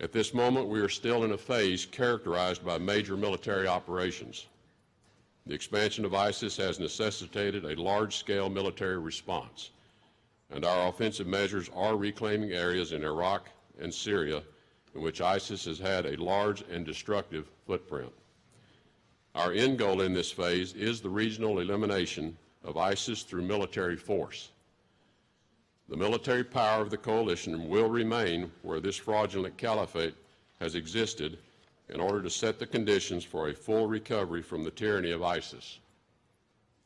At this moment, we are still in a phase characterized by major military operations. The expansion of ISIS has necessitated a large-scale military response, and our offensive measures are reclaiming areas in Iraq and Syria in which ISIS has had a large and destructive footprint. Our end goal in this phase is the regional elimination of ISIS through military force. The military power of the coalition will remain where this fraudulent caliphate has existed in order to set the conditions for a full recovery from the tyranny of ISIS.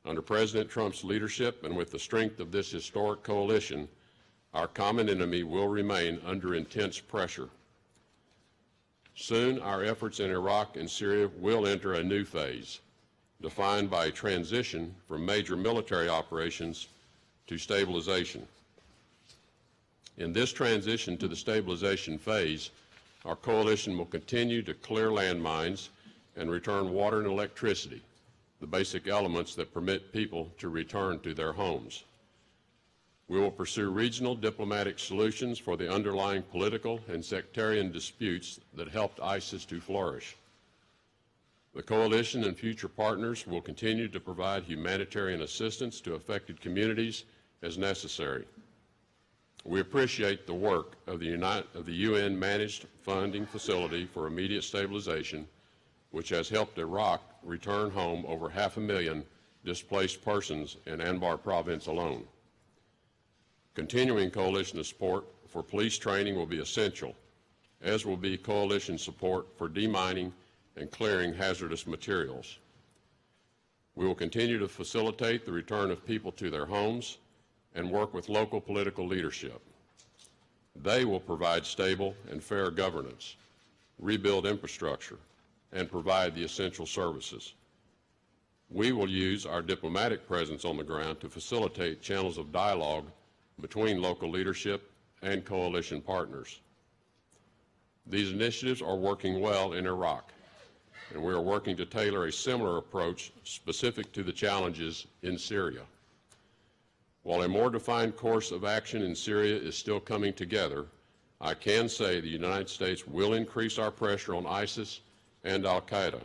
Under President Trump's leadership and with the strength of this historic coalition, our common enemy will remain under intense pressure. Soon, our efforts in Iraq and Syria will enter a new phase, defined by a transition from major military operations to stabilization. In this transition to the stabilization phase, our coalition will continue to clear landmines and return water and electricity, the basic elements that permit people to return to their homes. We will pursue regional diplomatic solutions for the underlying political and sectarian disputes that helped ISIS to flourish. The coalition and future partners will continue to provide humanitarian assistance to affected communities as necessary. We appreciate the work of the UN Managed Funding Facility for Immediate Stabilization, which has helped Iraq return home over 500,000 displaced persons in Anbar province alone. Continuing coalition support for police training will be essential, as will be coalition support for demining and clearing hazardous materials. We will continue to facilitate the return of people to their homes and work with local political leadership. They will provide stable and fair governance, rebuild infrastructure, and provide the essential services. We will use our diplomatic presence on the ground to facilitate channels of dialogue between local leadership and coalition partners. These initiatives are working well in Iraq, and we are working to tailor a similar approach specific to the challenges in Syria. While a more defined course of action in Syria is still coming together, I can say the United States will increase our pressure on ISIS and al-Qaeda